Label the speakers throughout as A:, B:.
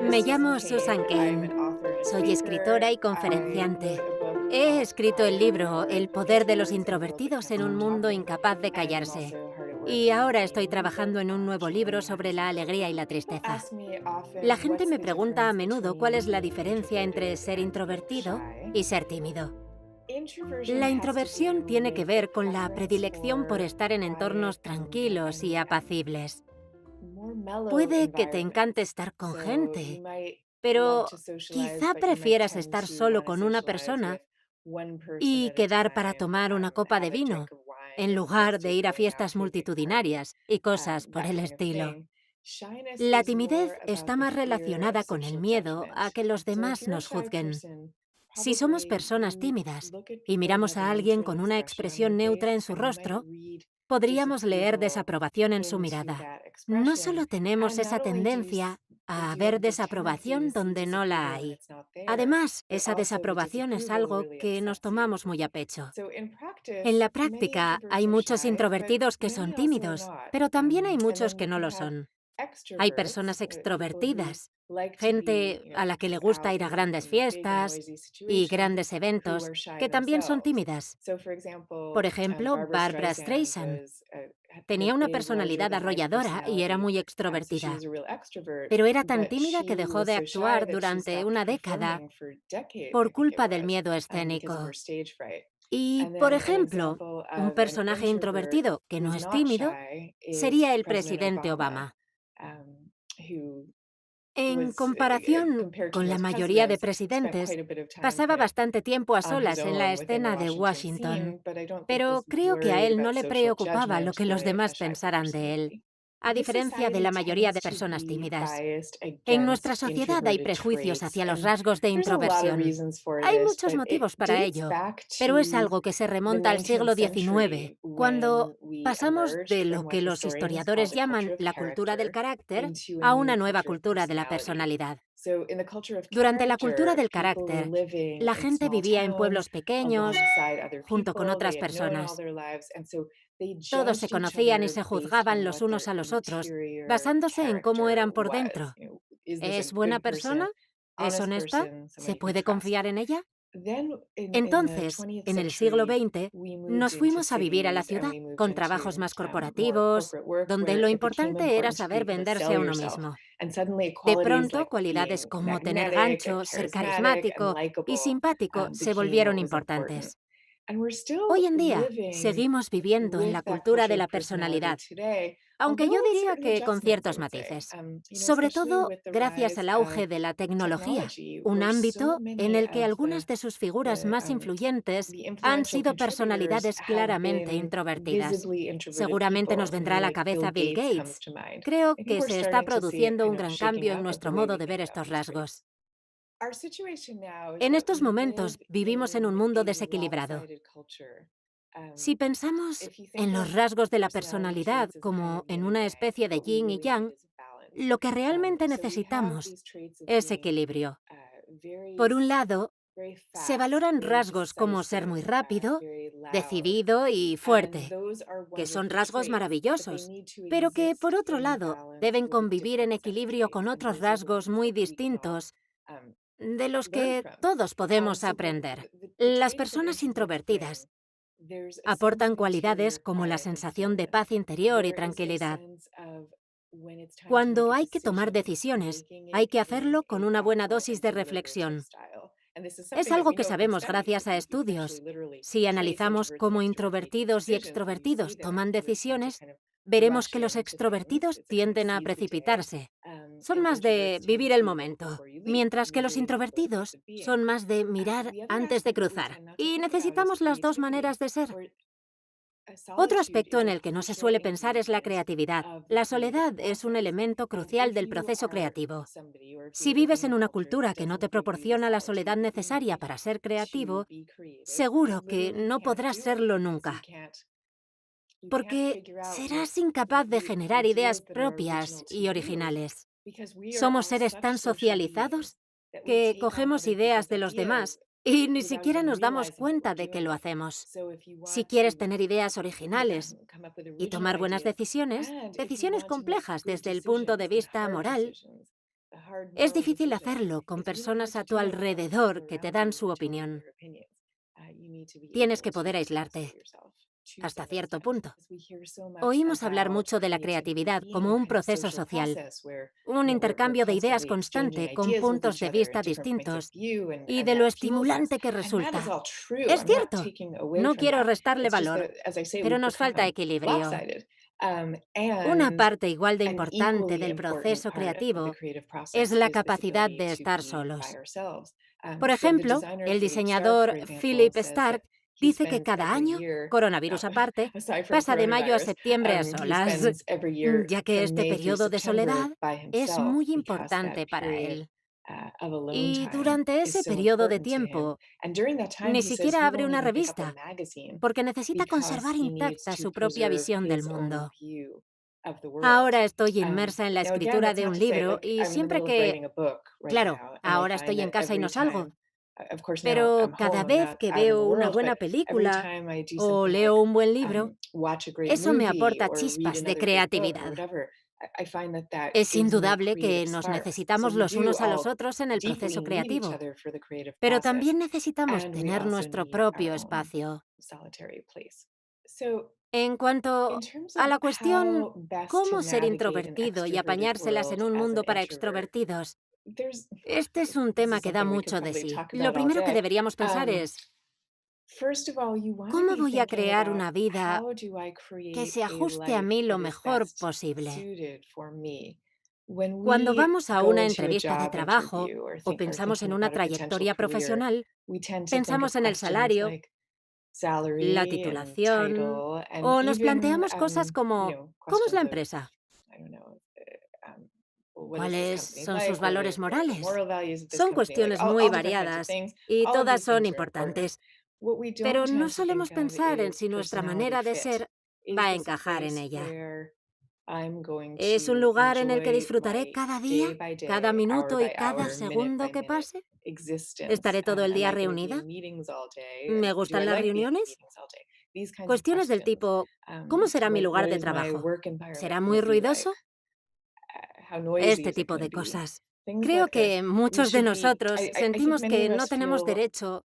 A: Me llamo Susan Cain. Soy escritora y conferenciante. He escrito el libro El poder de los introvertidos en un mundo incapaz de callarse. Y ahora estoy trabajando en un nuevo libro sobre la alegría y la tristeza. La gente me pregunta a menudo cuál es la diferencia entre ser introvertido y ser tímido. La introversión tiene que ver con la predilección por estar en entornos tranquilos y apacibles. Puede que te encante estar con gente, pero quizá prefieras estar solo con una persona y quedar para tomar una copa de vino, en lugar de ir a fiestas multitudinarias y cosas por el estilo. La timidez está más relacionada con el miedo a que los demás nos juzguen. Si somos personas tímidas y miramos a alguien con una expresión neutra en su rostro, podríamos leer desaprobación en su mirada. No solo tenemos esa tendencia a ver desaprobación donde no la hay. Además, esa desaprobación es algo que nos tomamos muy a pecho. En la práctica, hay muchos introvertidos que son tímidos, pero también hay muchos que no lo son. Hay personas extrovertidas, gente a la que le gusta ir a grandes fiestas y grandes eventos, que también son tímidas. Por ejemplo, Barbra Streisand. Tenía una personalidad arrolladora y era muy extrovertida, pero era tan tímida que dejó de actuar durante una década por culpa del miedo escénico. Y, por ejemplo, un personaje introvertido que no es tímido sería el presidente Obama. En comparación con la mayoría de presidentes, pasaba bastante tiempo a solas en la escena de Washington, pero creo que a él no le preocupaba lo que los demás pensaran de él, a diferencia de la mayoría de personas tímidas. En nuestra sociedad hay prejuicios hacia los rasgos de introversión. Hay muchos motivos para ello, pero es algo que se remonta al siglo XIX, cuando pasamos de lo que los historiadores llaman la cultura del carácter a una nueva cultura de la personalidad. Durante la cultura del carácter, la gente vivía en pueblos pequeños, junto con otras personas. Todos se conocían y se juzgaban los unos a los otros, basándose en cómo eran por dentro. ¿Es buena persona? ¿Es honesta? ¿Se puede confiar en ella? Entonces, en el siglo XX, nos fuimos a vivir a la ciudad, con trabajos más corporativos, donde lo importante era saber venderse a uno mismo. De pronto, cualidades como tener gancho, ser carismático y simpático se volvieron importantes. Hoy en día, seguimos viviendo en la cultura de la personalidad, aunque yo diría que con ciertos matices, sobre todo gracias al auge de la tecnología, un ámbito en el que algunas de sus figuras más influyentes han sido personalidades claramente introvertidas. Seguramente nos vendrá a la cabeza Bill Gates. Creo que se está produciendo un gran cambio en nuestro modo de ver estos rasgos. En estos momentos vivimos en un mundo desequilibrado. Si pensamos en los rasgos de la personalidad como en una especie de yin y yang, lo que realmente necesitamos es equilibrio. Por un lado, se valoran rasgos como ser muy rápido, decidido y fuerte, que son rasgos maravillosos, pero que, por otro lado, deben convivir en equilibrio con otros rasgos muy distintos de los que todos podemos aprender. Las personas introvertidas aportan cualidades como la sensación de paz interior y tranquilidad. Cuando hay que tomar decisiones, hay que hacerlo con una buena dosis de reflexión. Es algo que sabemos gracias a estudios. Si analizamos cómo introvertidos y extrovertidos toman decisiones, veremos que los extrovertidos tienden a precipitarse. Son más de vivir el momento, mientras que los introvertidos son más de mirar antes de cruzar. Y necesitamos las dos maneras de ser. Otro aspecto en el que no se suele pensar es la creatividad. La soledad es un elemento crucial del proceso creativo. Si vives en una cultura que no te proporciona la soledad necesaria para ser creativo, seguro que no podrás serlo nunca, porque serás incapaz de generar ideas propias y originales. Somos seres tan socializados que cogemos ideas de los demás y ni siquiera nos damos cuenta de que lo hacemos. Si quieres tener ideas originales y tomar buenas decisiones, decisiones complejas desde el punto de vista moral, Es difícil hacerlo con personas a tu alrededor que te dan su opinión. Tienes que poder aislarte, hasta cierto punto. Oímos hablar mucho de la creatividad como un proceso social, un intercambio de ideas constante con puntos de vista distintos y de lo estimulante que resulta. Es cierto, no quiero restarle valor, pero nos falta equilibrio. Una parte igual de importante del proceso creativo es la capacidad de estar solos. Por ejemplo, el diseñador Philip Stark dice que cada año, coronavirus aparte, pasa de mayo a septiembre a solas, ya que este periodo de soledad es muy importante para él. Y durante ese periodo de tiempo, ni siquiera abre una revista, porque necesita conservar intacta su propia visión del mundo. Ahora estoy inmersa en la escritura de un libro y siempre que... Claro, ahora estoy en casa y no salgo, pero cada vez que veo una buena película o leo un buen libro, eso me aporta chispas de creatividad. Es indudable que nos necesitamos los unos a los otros en el proceso creativo, pero también necesitamos tener nuestro propio espacio. En cuanto a la cuestión cómo ser introvertido y apañárselas en un mundo para extrovertidos, este es un tema que da mucho de sí. Lo primero que deberíamos pensar es, ¿cómo voy a crear una vida que se ajuste a mí lo mejor posible? Cuando vamos a una entrevista de trabajo o pensamos en una trayectoria profesional, pensamos en el salario, la titulación, o nos planteamos cosas como, ¿cómo es la empresa? ¿Cuáles son sus valores morales? Son cuestiones muy variadas y todas son importantes, pero no solemos pensar en si nuestra manera de ser va a encajar en ella. ¿Es un lugar en el que disfrutaré cada día, cada minuto y cada segundo que pase? ¿Estaré todo el día reunida? ¿Me gustan las reuniones? Cuestiones del tipo, ¿cómo será mi lugar de trabajo? ¿Será muy ruidoso? Este tipo de cosas. Creo que muchos de nosotros sentimos que no tenemos derecho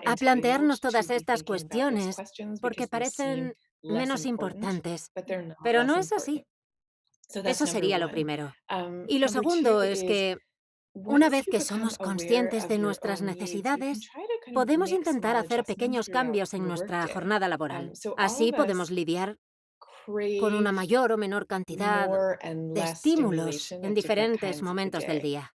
A: a plantearnos todas estas cuestiones porque parecen menos importantes, pero no es así. Eso sería lo primero. Y lo segundo es que, una vez que somos conscientes de nuestras necesidades, podemos intentar hacer pequeños cambios en nuestra jornada laboral. Así podemos lidiar con una mayor o menor cantidad de estímulos en diferentes momentos del día.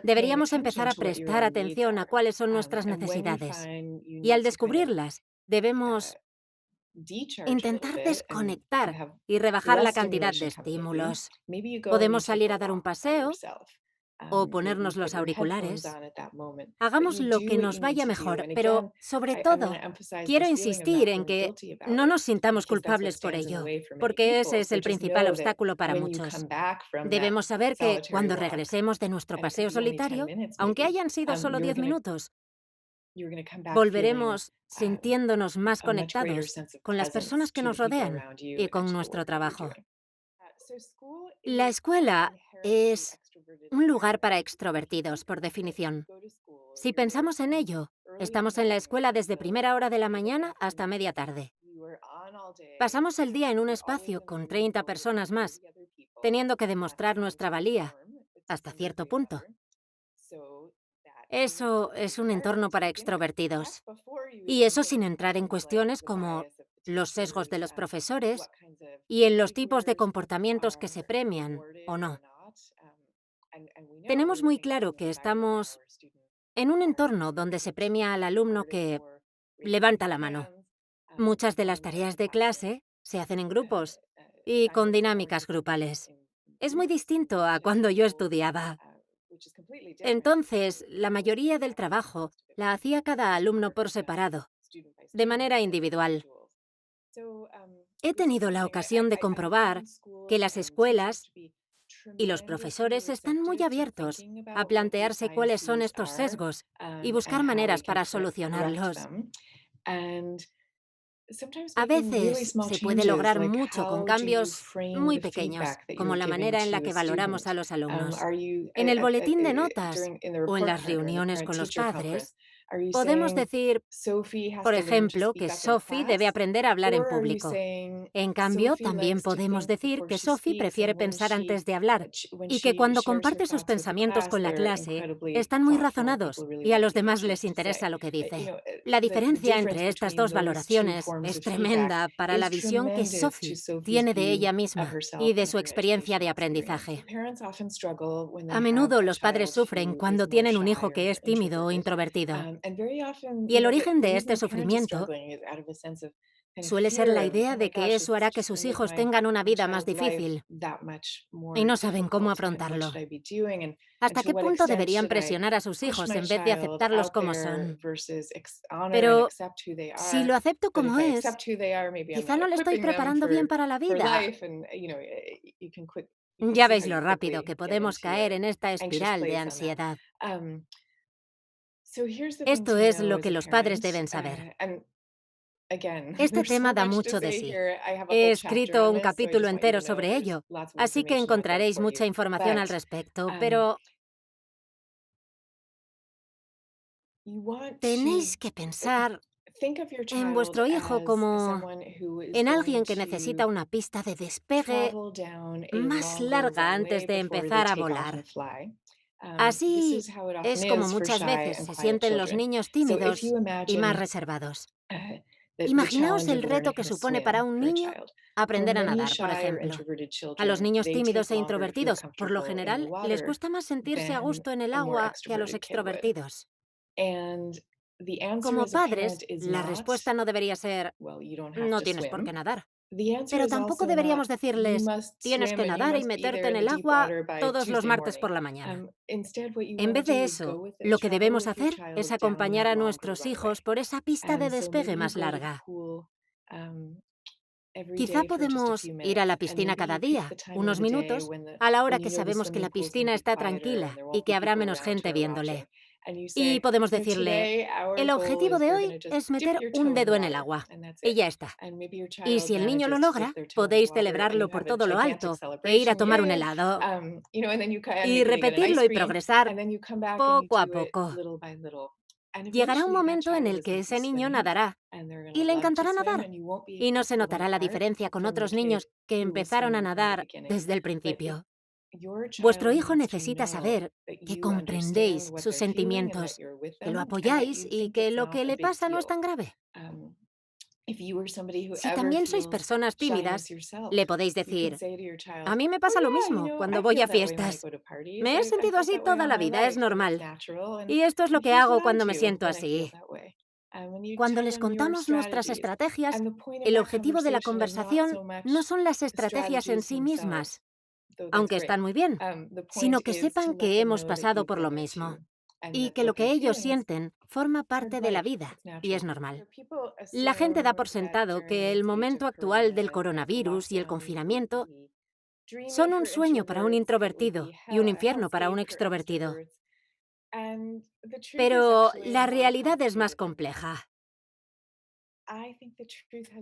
A: Deberíamos empezar a prestar atención a cuáles son nuestras necesidades. Y al descubrirlas, debemos intentar desconectar y rebajar la cantidad de estímulos. Podemos salir a dar un paseo o ponernos los auriculares. Hagamos lo que nos vaya mejor, pero sobre todo, quiero insistir en que no nos sintamos culpables por ello, porque ese es el principal obstáculo para muchos. Debemos saber que cuando regresemos de nuestro paseo solitario, aunque hayan sido solo 10 minutos, volveremos sintiéndonos más conectados con las personas que nos rodean y con nuestro trabajo. La escuela es un lugar para extrovertidos, por definición. Si pensamos en ello, estamos en la escuela desde primera hora de la mañana hasta media tarde. Pasamos el día en un espacio con 30 personas más, teniendo que demostrar nuestra valía, hasta cierto punto. Eso es un entorno para extrovertidos. Y eso sin entrar en cuestiones como los sesgos de los profesores y en los tipos de comportamientos que se premian o no. Tenemos muy claro que estamos en un entorno donde se premia al alumno que levanta la mano. Muchas de las tareas de clase se hacen en grupos y con dinámicas grupales. Es muy distinto a cuando yo estudiaba. Entonces, la mayoría del trabajo la hacía cada alumno por separado, de manera individual. He tenido la ocasión de comprobar que las escuelas y los profesores están muy abiertos a plantearse cuáles son estos sesgos y buscar maneras para solucionarlos. A veces se puede lograr mucho con cambios muy pequeños, como la manera en la que valoramos a los alumnos. En el boletín de notas o en las reuniones con los padres, podemos decir, por ejemplo, que Sophie debe aprender a hablar en público. En cambio, también podemos decir que Sophie prefiere pensar antes de hablar y que cuando comparte sus pensamientos con la clase, están muy razonados y a los demás les interesa lo que dice. La diferencia entre estas dos valoraciones es tremenda para la visión que Sophie tiene de ella misma y de su experiencia de aprendizaje. A menudo los padres sufren cuando tienen un hijo que es tímido o introvertido. Y el origen de este sufrimiento suele ser la idea de que eso hará que sus hijos tengan una vida más difícil y no saben cómo afrontarlo. ¿Hasta qué punto deberían presionar a sus hijos en vez de aceptarlos como son? Pero si lo acepto como es, quizá no le estoy preparando bien para la vida. Ya veis lo rápido que podemos caer en esta espiral de ansiedad. Esto es lo que los padres deben saber. Este tema da mucho de sí. He escrito un capítulo entero sobre ello, así que encontraréis mucha información al respecto, pero tenéis que pensar en vuestro hijo como en alguien que necesita una pista de despegue más larga antes de empezar a volar. Así es como muchas veces se sienten los niños tímidos y más reservados. Imaginaos el reto que supone para un niño aprender a nadar, por ejemplo. A los niños tímidos e introvertidos, por lo general, les cuesta más sentirse a gusto en el agua que a los extrovertidos. Como padres, la respuesta no debería ser, no tienes por qué nadar. Pero tampoco deberíamos decirles, tienes que nadar y meterte en el agua todos los martes por la mañana. En vez de eso, lo que debemos hacer es acompañar a nuestros hijos por esa pista de despegue más larga. Quizá podemos ir a la piscina cada día, unos minutos, a la hora que sabemos que la piscina está tranquila y que habrá menos gente viéndole. Y podemos decirle, el objetivo de hoy es meter un dedo en el agua. Y ya está. Y si el niño lo logra, podéis celebrarlo por todo lo alto e ir a tomar un helado. Y repetirlo y progresar poco a poco. Llegará un momento en el que ese niño nadará y le encantará nadar. Y no se notará la diferencia con otros niños que empezaron a nadar desde el principio. Vuestro hijo necesita saber que comprendéis sus sentimientos, que lo apoyáis y que lo que le pasa no es tan grave. Si también sois personas tímidas, le podéis decir, a mí me pasa lo mismo cuando voy a fiestas. Me he sentido así toda la vida, es normal. Y esto es lo que hago cuando me siento así. Cuando les contamos nuestras estrategias, el objetivo de la conversación no son las estrategias en sí mismas, aunque están muy bien, sino que sepan que hemos pasado por lo mismo y que lo que ellos sienten forma parte de la vida y es normal. La gente da por sentado que el momento actual del coronavirus y el confinamiento son un sueño para un introvertido y un infierno para un extrovertido. Pero la realidad es más compleja.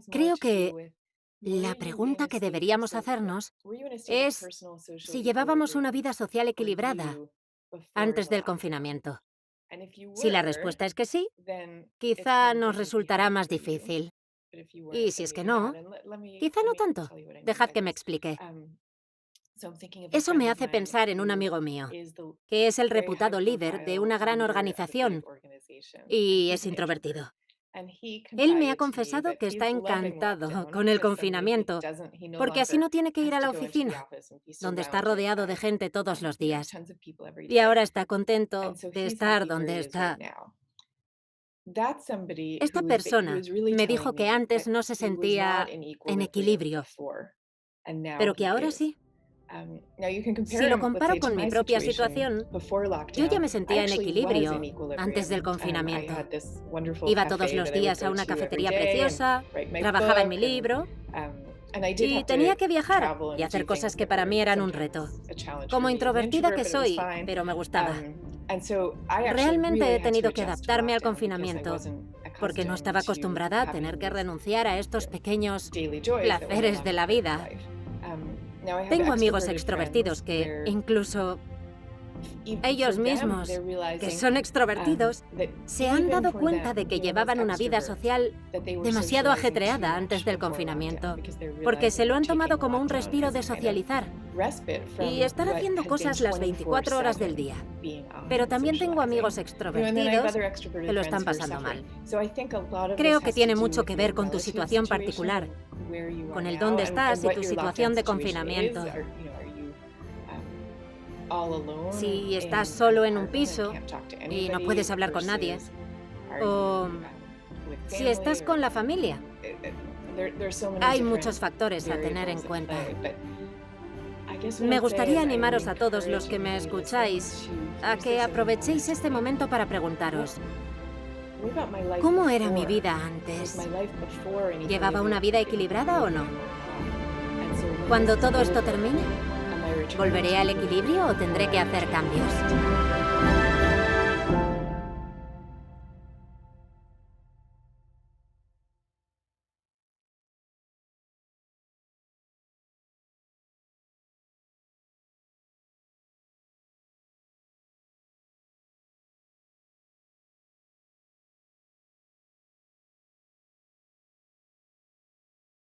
A: Creo que la pregunta que deberíamos hacernos es si llevábamos una vida social equilibrada antes del confinamiento. Si la respuesta es que sí, quizá nos resultará más difícil. Y si es que no, quizá no tanto. Dejad que me explique. Eso me hace pensar en un amigo mío, que es el reputado líder de una gran organización y es introvertido. Él me ha confesado que está encantado con el confinamiento, porque así no tiene que ir a la oficina, donde está rodeado de gente todos los días. Y ahora está contento de estar donde está. Esta persona me dijo que antes no se sentía en equilibrio, pero que ahora sí. Si lo comparo con mi propia situación, yo ya me sentía en equilibrio antes del confinamiento. Iba todos los días a una cafetería preciosa, trabajaba en mi libro y tenía que viajar y hacer cosas que para mí eran un reto. Como introvertida que soy, pero me gustaba. Realmente he tenido que adaptarme al confinamiento, porque no estaba acostumbrada a tener que renunciar a estos pequeños placeres de la vida. Tengo amigos extrovertidos que incluso ellos mismos, que son extrovertidos, se han dado cuenta de que llevaban una vida social demasiado ajetreada antes del confinamiento, porque se lo han tomado como un respiro de socializar y estar haciendo cosas las 24 horas del día. Pero también tengo amigos extrovertidos que lo están pasando mal. Creo que tiene mucho que ver con tu situación particular, con el dónde estás y tu situación de confinamiento. Si estás solo en un piso y no puedes hablar con nadie, o si estás con la familia. Hay muchos factores a tener en cuenta. Me gustaría animaros a todos los que me escucháis a que aprovechéis este momento para preguntaros, ¿cómo era mi vida antes? ¿Llevaba una vida equilibrada o no? Cuando todo esto termine, ¿volveré al equilibrio o tendré que hacer cambios?